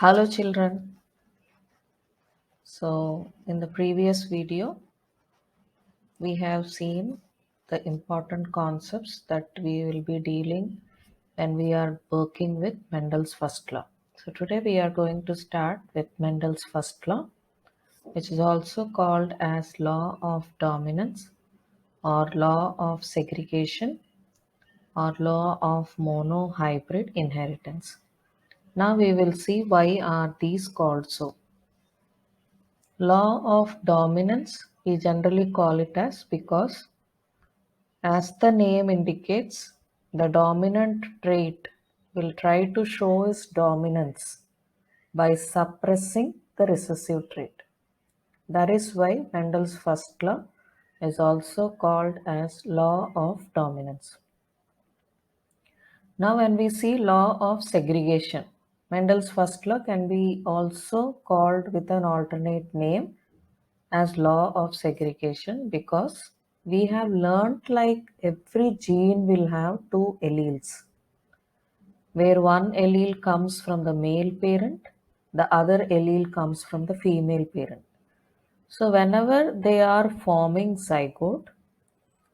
Hello children. So in the previous video, we have seen the important concepts that we will be dealing when we are working with Mendel's first law. So today we are going to start with Mendel's first law, which is also called as law of dominance or law of segregation or law of monohybrid inheritance. Now we will see why are these called so. Law of dominance, we generally call it as because, as the name indicates, the dominant trait will try to show its dominance by suppressing the recessive trait. That is why Mendel's first law is also called as law of dominance. Now when we see law of segregation, Mendel's first law can be also called with an alternate name as law of segregation because we have learnt like every gene will have two alleles, where one allele comes from the male parent, the other allele comes from the female parent. So whenever they are forming zygote,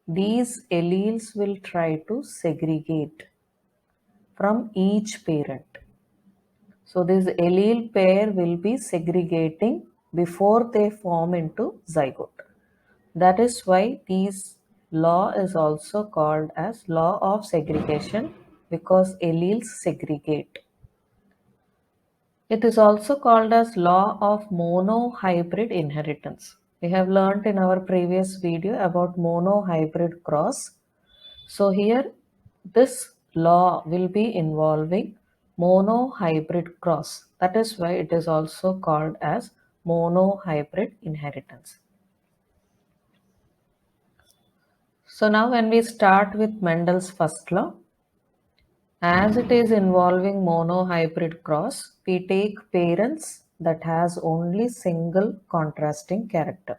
these alleles will try to segregate from each parent. So this allele pair will be segregating before they form into zygote. That is why this law is also called as law of segregation because alleles segregate. It is also called as law of monohybrid inheritance. We have learnt in our previous video about monohybrid cross. So here this law will be involving monohybrid cross. That is why it is also called as monohybrid inheritance. So now when we start with Mendel's first law, as it is involving monohybrid cross, we take parents that has only single contrasting character.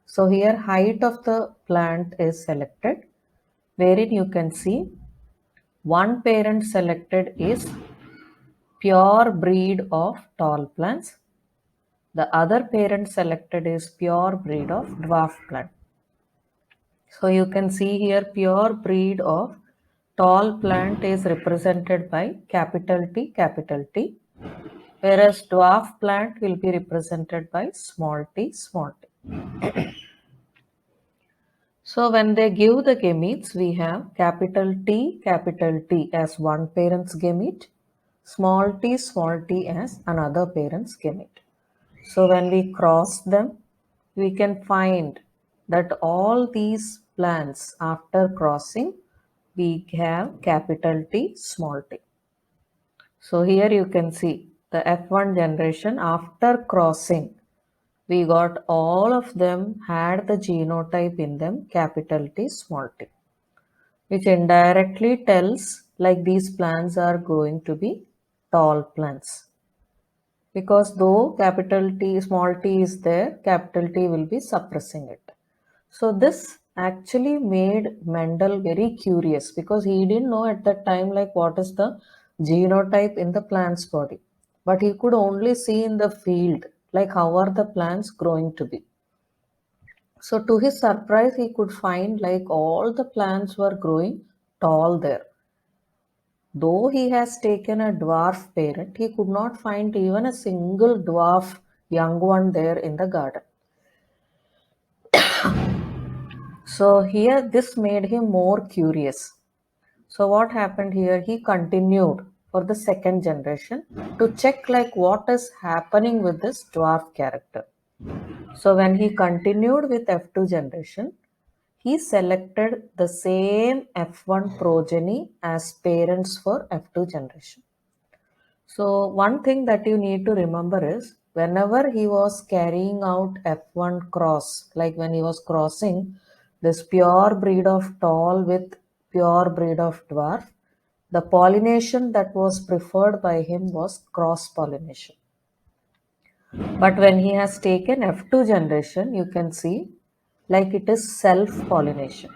So here height of the plant is selected, wherein you can see one parent selected is pure breed of tall plants. The other parent selected is pure breed of dwarf plant. So you can see here pure breed of tall plant is represented by capital T, whereas dwarf plant will be represented by small t. So when they give the gametes, we have capital T as one parent's gamete, small t as another parent's gamete. So when we cross them, we can find that all these plants after crossing, we have capital T, small t. So here you can see the F1 generation after crossing, we got all of them had the genotype in them capital T, small t, which indirectly tells like these plants are going to be tall plants. Because though capital T, small t is there, capital T will be suppressing it. So this actually made Mendel very curious because he didn't know at that time like what is the genotype in the plant's body. But he could only see in the field like how are the plants growing to be. So to his surprise, he could find like all the plants were growing tall there. Though he has taken a dwarf parent, he could not find even a single dwarf young one there in the garden. So here this made him more curious. So what happened here? He continued for the second generation to check like what is happening with this dwarf character. So when he continued with F2 generation, he selected the same F1 progeny as parents for F2 generation. So one thing that you need to remember is whenever he was carrying out F1 cross, like when he was crossing this pure breed of tall with pure breed of dwarf, the pollination that was preferred by him was cross pollination. But when he has taken F2 generation, you can see like it is self-pollination.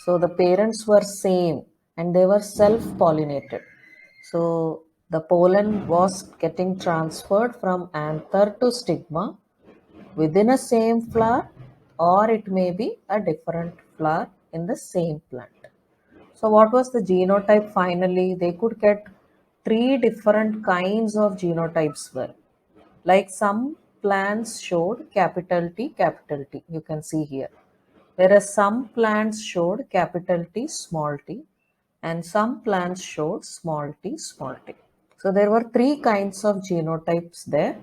So the parents were same and they were self-pollinated. So The pollen was getting transferred from anther to stigma within a same flower, or it may be a different flower in the same plant. So what was the genotype finally? They could get three different kinds of genotypes were. Like some plants showed capital T, capital T. You can see here. Whereas some plants showed capital T, small t, and some plants showed small t, small t. So there were three kinds of genotypes there.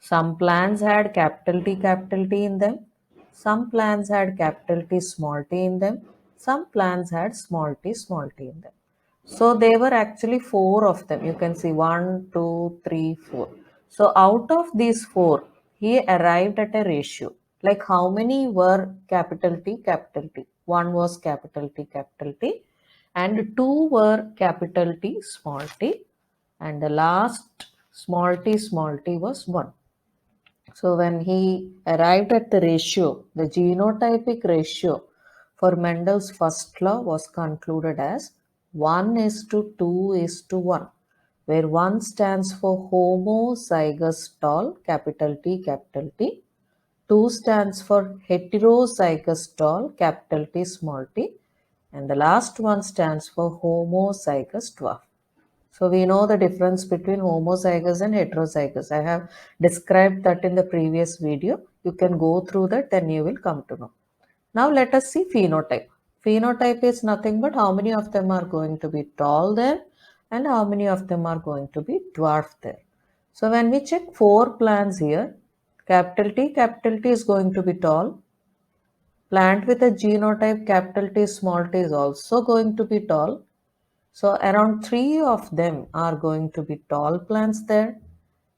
Some plants had capital T in them. Some plants had capital T, small t in them. Some plants had small t in them. So there were actually four of them. You can see one, two, three, four. So out of these four, he arrived at a ratio. Like how many were capital T, capital T? One was capital T, and two were capital T, small t, and the last small t was one. So when he arrived at the ratio, the genotypic ratio for Mendel's first law was concluded as 1 is to 2 is to 1, where 1 stands for homozygous tall, capital T, capital T. 2 stands for heterozygous tall, capital T, small t. And the last one stands for homozygous dwarf. So we know the difference between homozygous and heterozygous. I have described that in the previous video. You can go through that, then you will come to know. Now let us see phenotype. Phenotype is nothing but how many of them are going to be tall there and how many of them are going to be dwarf there. So when we check four plants here, capital T is going to be tall. Plant with a genotype capital T small t is also going to be tall. So around three of them are going to be tall plants there,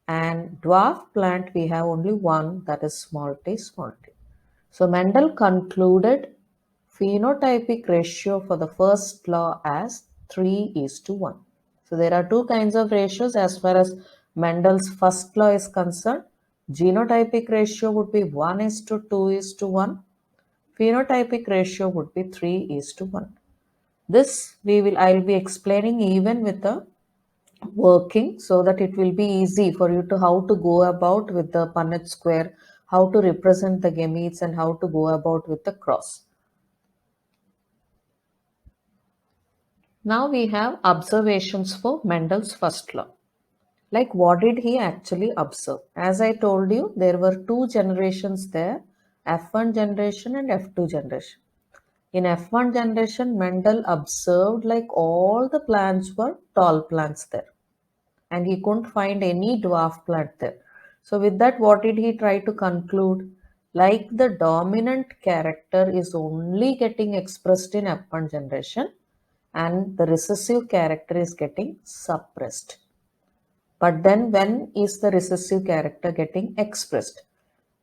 and dwarf plant we have only one, that is small t, small t. So Mendel concluded phenotypic ratio for the first law as 3 is to 1. So there are two kinds of ratios as far as Mendel's first law is concerned. Genotypic ratio would be 1 is to 2 is to 1. Phenotypic ratio would be 3 is to 1. This I'll be explaining even with the working so that it will be easy for you to how to go about with the Punnett square, how to represent the gametes, and how to go about with the cross. Now we have observations for Mendel's first law. Like what did he actually observe? As I told you, there were two generations there, F1 generation and F2 generation. In F1 generation, Mendel observed like all the plants were tall plants there, and he couldn't find any dwarf plant there. So with that, what did he try to conclude? Like the dominant character is only getting expressed in F1 generation and the recessive character is getting suppressed. But then when is the recessive character getting expressed?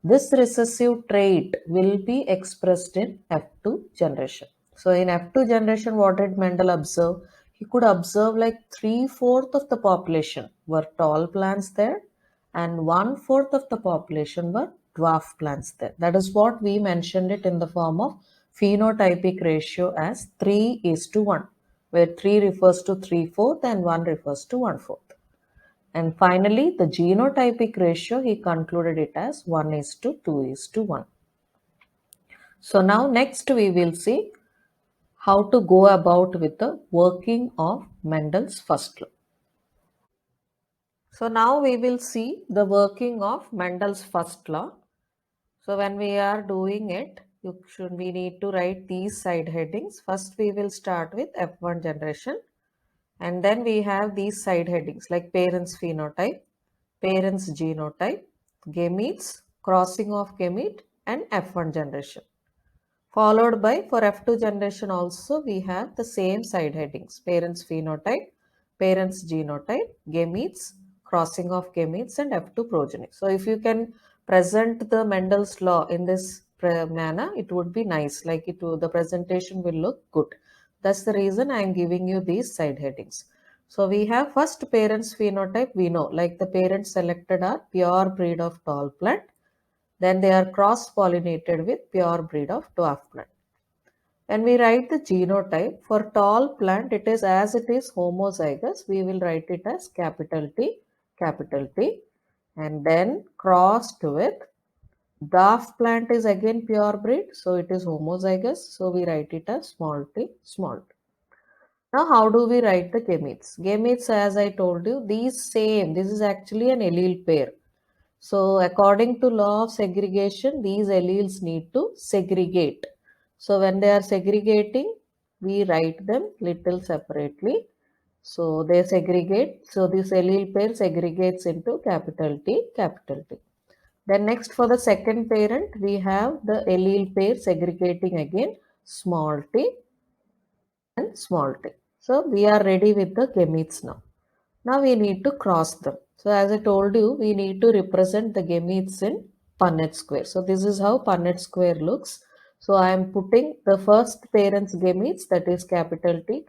This recessive trait will be expressed in F2 generation. So in F2 generation, what did Mendel observe? He could observe like 3/4 of the population were tall plants there and 1/4 of the population were dwarf plants there. That is what we mentioned it in the form of phenotypic ratio as 3 is to 1, where 3 refers to 3/4 and 1 refers to 1/4. And finally, the genotypic ratio, he concluded it as 1 is to 2 is to 1. So now next we will see how to go about with the working of Mendel's first law. So now we will see the working of Mendel's first law. So when we are doing it, we need to write these side headings. First we will start with F1 generation, and then we have these side headings like parents phenotype, parents genotype, gametes, crossing of gamete, and F1 generation. Followed by, for F2 generation also, we have the same side headings, parents phenotype, parents genotype, gametes, crossing of gametes, and F2 progeny. So if you can present the Mendel's law in this manner, it would be nice, like the presentation will look good. That's the reason I am giving you these side headings. So we have first parents phenotype, we know, like the parents selected are pure breed of tall plant. Then they are cross-pollinated with pure breed of dwarf plant. When we write the genotype for tall plant, it is as it is homozygous. We will write it as capital T, and then crossed with dwarf plant is again pure breed, so it is homozygous. So we write it as small t, small t. Now, how do we write the gametes? Gametes, as I told you, this is actually an allele pair. So according to law of segregation, these alleles need to segregate. So when they are segregating, we write them little separately. So they segregate. So this allele pair segregates into capital T, capital T. Then next for the second parent, we have the allele pair segregating again small t and small t. So we are ready with the gametes now. Now we need to cross them. So as I told you, we need to represent the gametes in Punnett square. So this is how Punnett square looks. So I am putting the first parent's gametes, that is capital T,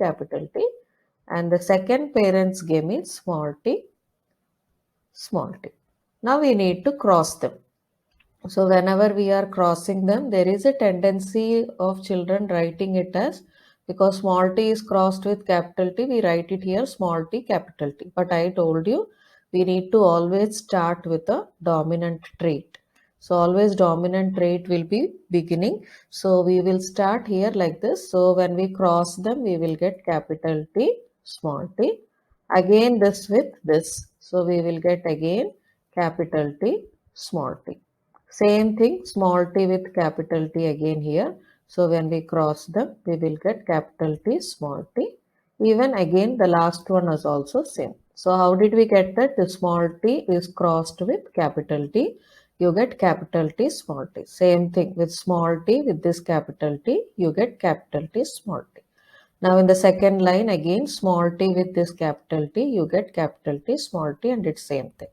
and the second parent's gametes small t, small t. Now we need to cross them. So whenever we are crossing them, there is a tendency of children writing it as, because small t is crossed with capital T, we write it here small t, capital T. But I told you, we need to always start with a dominant trait. So always dominant trait will be beginning. So we will start here like this. So when we cross them, we will get capital T, small t. Again this with this. So we will get again capital T, small t. Same thing, small t with capital T again here. So when we cross them, we will get capital T, small t. Even again, the last one is also same. So how did we get that? The small t is crossed with capital T. You get capital T, small t. Same thing with small t with this capital T, you get capital T, small t. Now in the second line, again, small t with this capital T, you get capital T, small t, and it's same thing.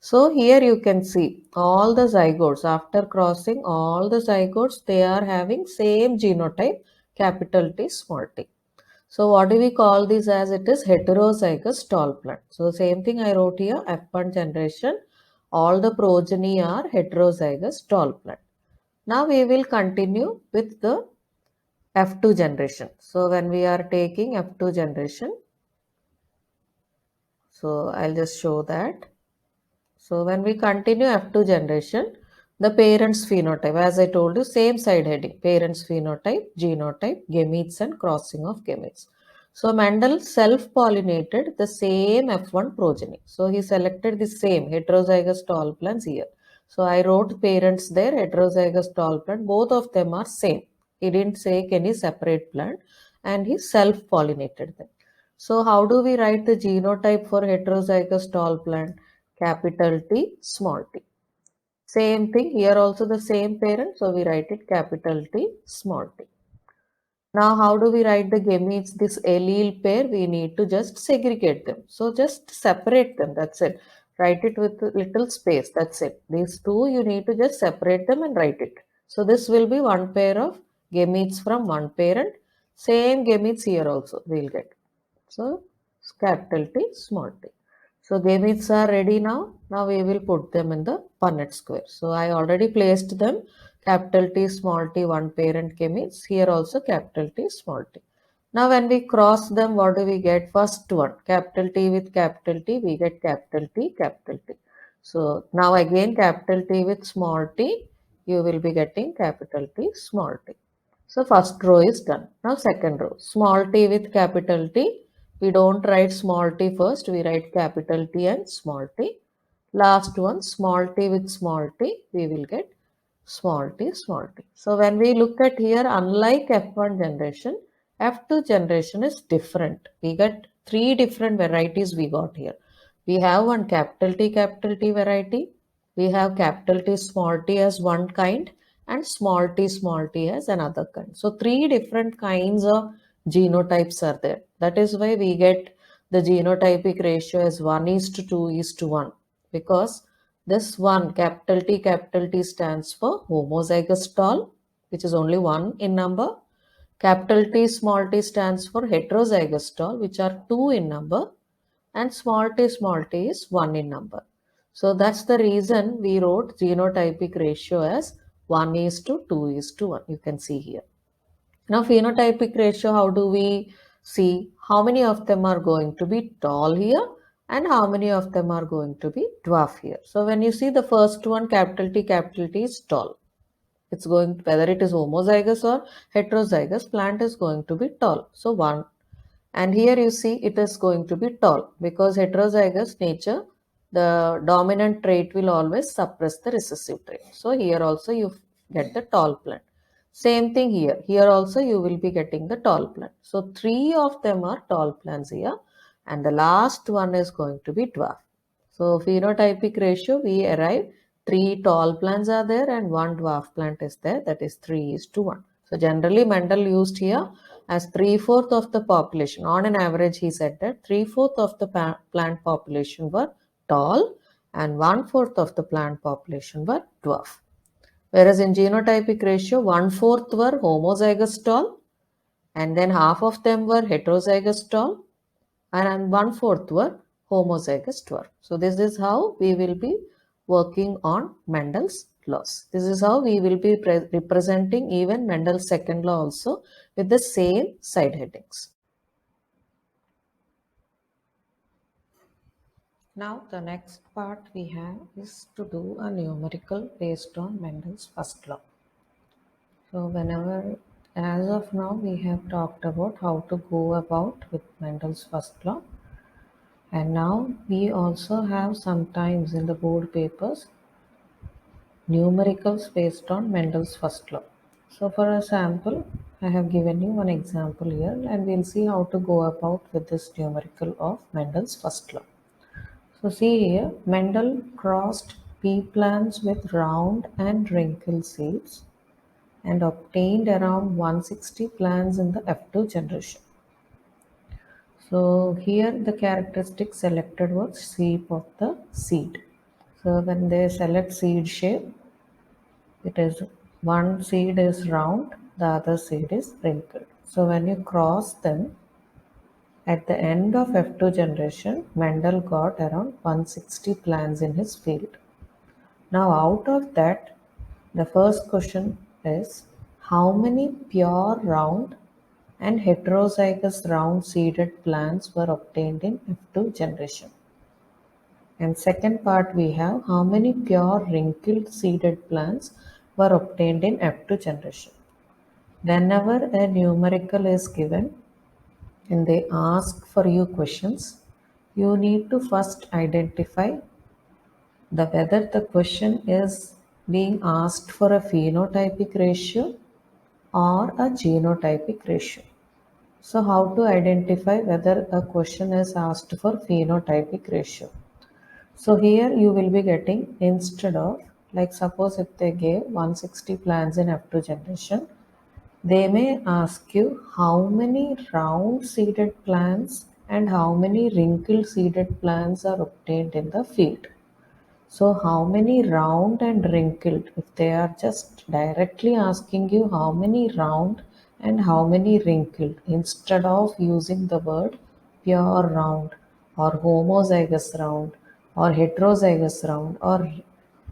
So here you can see all the zygotes, after crossing all the zygotes, they are having same genotype, capital T, small t. So what do we call this as? It is heterozygous tall plant. So the same thing I wrote here, F1 generation, all the progeny are heterozygous tall plant. Now we will continue with the F2 generation. So when we are taking F2 generation, so I'll just show that. So when we continue F2 generation, the parents phenotype, as I told you, same side heading, parents phenotype, genotype, gametes and crossing of gametes. So Mendel self-pollinated the same F1 progeny. So he selected the same heterozygous tall plants here. So I wrote parents there, heterozygous tall plant, both of them are same. He didn't take any separate plant and he self-pollinated them. So how do we write the genotype for heterozygous tall plant? Capital T, small t. Same thing here, also the same parent, so we write it capital T, small t. Now how do we write the gametes? This allele pair, we need to just segregate them. So just separate them, that's it. Write it with a little space, that's it. These two you need to just separate them and write it. So this will be one pair of gametes from one parent. Same gametes here also we'll get. So capital T, small t. So gametes are ready now. Now we will put them in the Punnett square. So I already placed them. Capital T, small t, one parent gametes. Here also capital T, small t. Now when we cross them, what do we get? First one, capital T with capital T, we get capital T, capital T. So now again capital T with small t, you will be getting capital T, small t. So first row is done. Now second row, small t with capital T. We don't write small t first, we write capital T and small t. Last one, small t with small t, we will get small t, small t. So when we look at here, unlike F1 generation, F2 generation is different. We get three different varieties we got here. We have one capital T variety. We have capital T small t as one kind and small t as another kind. So three different kinds of genotypes are there. That is why we get the genotypic ratio as 1 is to 2 is to 1, because this one capital T stands for homozygous tall, which is only 1 in number. Capital T small t stands for heterozygous tall, which are 2 in number, and small t is 1 in number. So that's the reason we wrote genotypic ratio as 1 is to 2 is to 1. You can see here. Now, phenotypic ratio, how do we see how many of them are going to be tall here and how many of them are going to be dwarf here? So, when you see the first one, capital T is tall. It's going, whether it is homozygous or heterozygous, plant is going to be tall. So, one. And here you see it is going to be tall because heterozygous nature, the dominant trait will always suppress the recessive trait. So here also you get the tall plant. Same thing here. Here also you will be getting the tall plant. So three of them are tall plants here and the last one is going to be dwarf. So phenotypic ratio we arrive three tall plants are there and one dwarf plant is there, that is 3:1. So generally Mendel used here as 3/4 of the population. On an average he said that 3/4 of the plant population were tall and 1/4 of the plant population were dwarf. Whereas in genotypic ratio 1/4 were homozygous tall and then half of them were heterozygous tall and 1/4 were homozygous dwarf. So this is how we will be working on Mendel's laws. This is how we will be representing even Mendel's second law also with the same side headings. Now the next part we have is to do a numerical based on Mendel's first law. So whenever, as of now, we have talked about how to go about with Mendel's first law. And now we also have sometimes in the board papers numericals based on Mendel's first law. So for a sample, I have given you one example here and we'll see how to go about with this numerical of Mendel's first law. So see here, Mendel crossed pea plants with round and wrinkled seeds and obtained around 160 plants in the F2 generation. So here the characteristic selected was shape of the seed. So when they select seed shape, it is one seed is round, the other seed is wrinkled. So when you cross them, at the end of F2 generation, Mendel got around 160 plants in his field. Now out of that, the first question is how many pure round and heterozygous round seeded plants were obtained in F2 generation. And second part we have how many pure wrinkled seeded plants were obtained in F2 generation. Whenever a numerical is given and they ask for you questions, you need to first identify whether the question is being asked for a phenotypic ratio or a genotypic ratio. So how to identify whether a question is asked for phenotypic ratio? So here you will be getting, instead of, like suppose if they gave 160 plants in F2 generation, they may ask you how many round seeded plants and how many wrinkled seeded plants are obtained in the field. So how many round and wrinkled, if they are just directly asking you how many round and how many wrinkled, instead of using the word pure round or homozygous round or heterozygous round or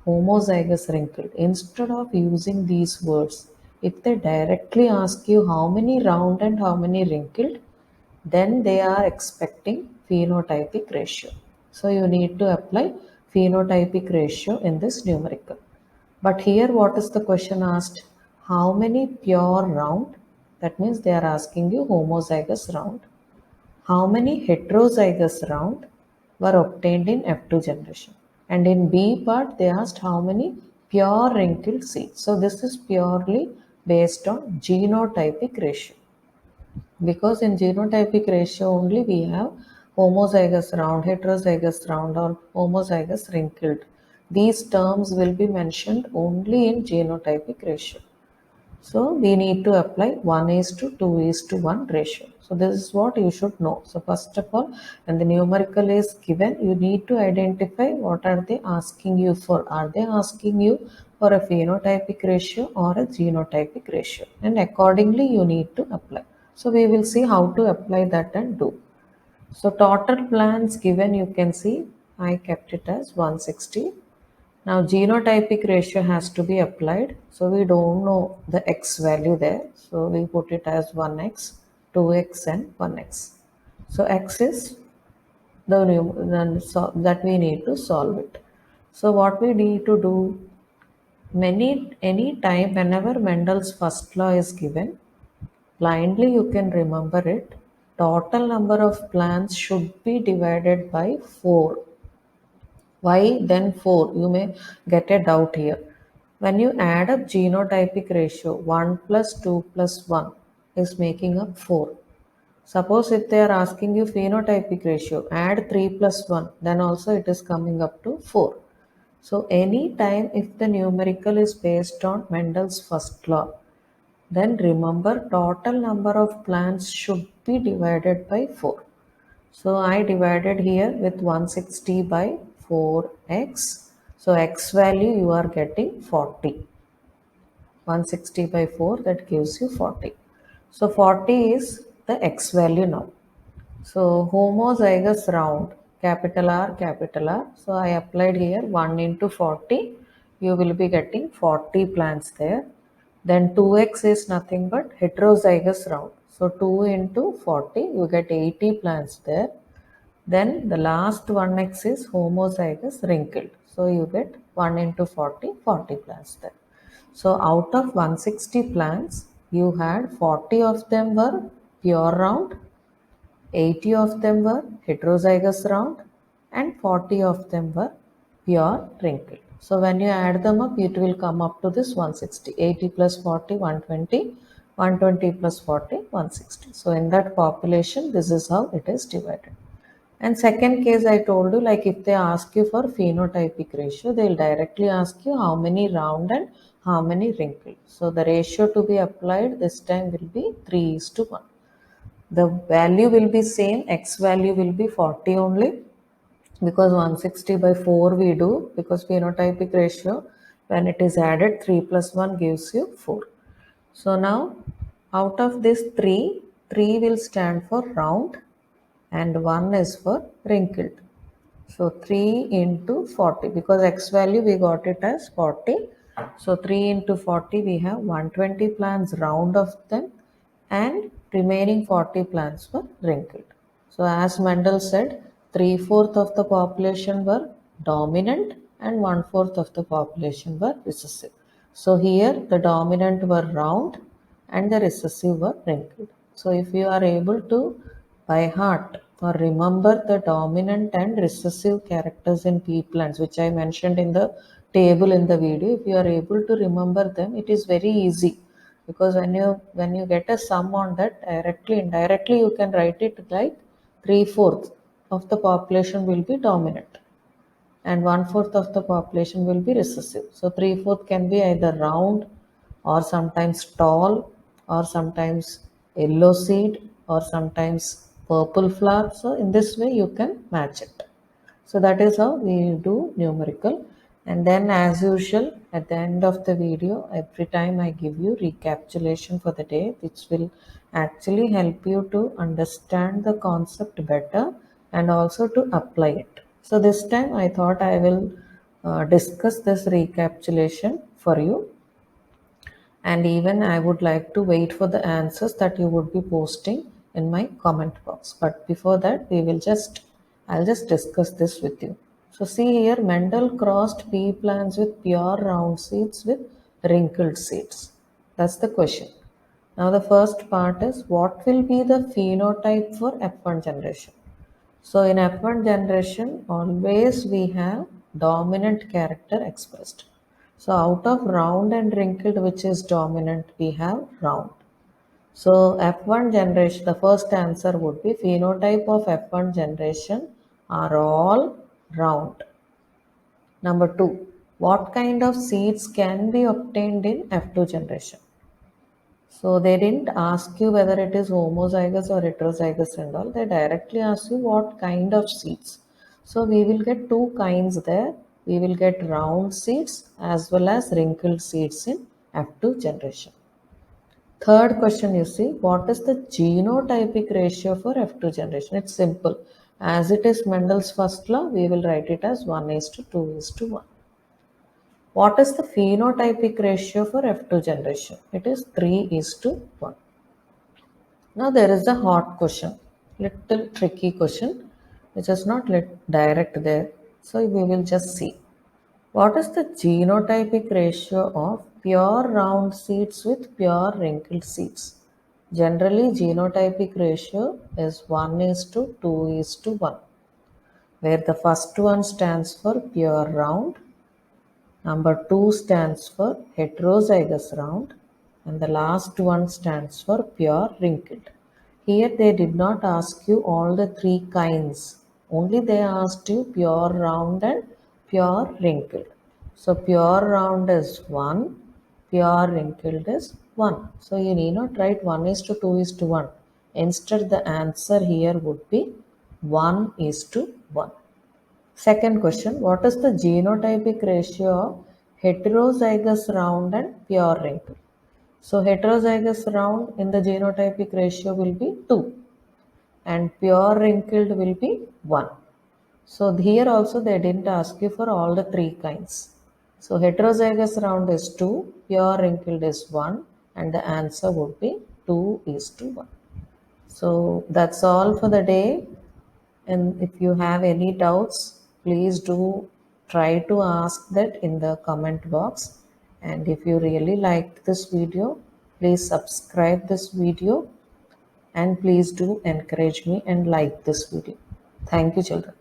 homozygous wrinkled, instead of using these words, if they directly ask you how many round and how many wrinkled, then they are expecting phenotypic ratio. So you need to apply phenotypic ratio in this numerical. But here what is the question asked? How many pure round? That means they are asking you homozygous round. How many heterozygous round were obtained in F2 generation? And in B part they asked how many pure wrinkled seeds. So this is purely based on genotypic ratio. Because in genotypic ratio only we have homozygous round, heterozygous round or homozygous wrinkled. These terms will be mentioned only in genotypic ratio. So we need to apply 1:2:1 ratio. So this is what you should know. So first of all, when the numerical is given, you need to identify what are they asking you for. Are they asking you for a phenotypic ratio or a genotypic ratio? And accordingly you need to apply. So we will see how to apply that and do. So total plants given, you can see I kept it as 160 Now genotypic ratio has to be applied. So we don't know the x value there. So we put it as 1x, 2x and 1x. So x is that we need to solve it. So what we need to do, any time whenever Mendel's first law is given, blindly you can remember it. Total number of plants should be divided by 4. Why then 4? You may get a doubt here. When you add up genotypic ratio, 1 plus 2 plus 1 is making up 4. Suppose if they are asking you phenotypic ratio, add 3 plus 1, then also it is coming up to 4. So any time if the numerical is based on Mendel's first law, then remember total number of plants should be divided by 4. So I divided here with 160 by 4x. So x value you are getting 40. 160 by 4, that gives you 40. So 40 is the x value now. So homozygous round, capital R, capital R. So I applied here 1 into 40. You will be getting 40 plants there. Then 2x is nothing but heterozygous round. So 2 into 40, you get 80 plants there. Then the last 1x is homozygous wrinkled. So you get 1 into 40, 40 plants there. So out of 160 plants, you had 40 of them were pure round, 80 of them were heterozygous round, and 40 of them were pure wrinkled. So when you add them up, it will come up to this 160. 80 plus 40, 120. 120 plus 40, 160. So in that population, this is how it is divided. And second case I told you, like if they ask you for phenotypic ratio, they will directly ask you how many round and how many wrinkled. So the ratio to be applied this time will be 3 is to 1. The value will be same, x value will be 40 only, because 160 by 4 we do, because phenotypic ratio when it is added 3 plus 1 gives you 4. So now out of this 3, 3 will stand for round and 1 is for wrinkled. So 3 into 40, because x value we got it as 40. So 3 into 40 we have 120 plants round of them and remaining 40 plants were wrinkled. So as Mendel said, 3/4 of the population were dominant and 1/4 of the population were recessive. So here the dominant were round and the recessive were wrinkled. So if you are able to by heart or remember the dominant and recessive characters in pea plants, which I mentioned in the table in the video, if you are able to remember them, it is very easy, because when you get a sum on that, directly indirectly you can write it like 3/4 of the population will be dominant and 1/4 of the population will be recessive. So 3/4 can be either round or sometimes tall or sometimes yellow seed or sometimes purple flower. So in this way you can match it. So that is how we do numerical. And then as usual at the end of the video, every time I give you recapitulation for the day, which will actually help you to understand the concept better and also to apply it. So this time I thought I will discuss this recapitulation for you, and even I would like to wait for the answers that you would be posting in my comment box. But before that, I'll just discuss this with you. So see here, Mendel crossed pea plants with pure round seeds with wrinkled seeds. That's the question. Now the first part is, what will be the phenotype for F1 generation? So in F1 generation, always we have dominant character expressed. So out of round and wrinkled, which is dominant, we have round. So F1 generation, the first answer would be phenotype of F1 generation are all round. Number 2, what kind of seeds can be obtained in F2 generation? So they didn't ask you whether it is homozygous or heterozygous and all. They directly ask you what kind of seeds. So we will get two kinds there. We will get round seeds as well as wrinkled seeds in F2 generation. Third question, you see, what is the genotypic ratio for F2 generation? It's simple. As it is Mendel's first law, we will write it as 1 is to 2 is to 1. What is the phenotypic ratio for F2 generation? It is 3:1. Now there is a hot question, little tricky question, which is not direct there. So we will just see. What is the genotypic ratio of pure round seeds with pure wrinkled seeds? Generally, genotypic ratio is 1:2:1, where the first one stands for pure round, number 2 stands for heterozygous round, and the last one stands for pure wrinkled. Here they did not ask you all the three kinds, only they asked you pure round and pure wrinkled. So pure round is 1, pure wrinkled is 1. So you need not write 1:2:1. Instead, the answer here would be 1:1. Second question, what is the genotypic ratio of heterozygous round and pure wrinkled? So heterozygous round in the genotypic ratio will be 2 and pure wrinkled will be 1. So here also they didn't ask you for all the three kinds. So heterozygous round is 2, pure wrinkled is 1, and the answer would be 2:1. So that's all for the day. And if you have any doubts, please do try to ask that in the comment box. And if you really liked this video, please subscribe this video and please do encourage me and like this video. Thank you, children.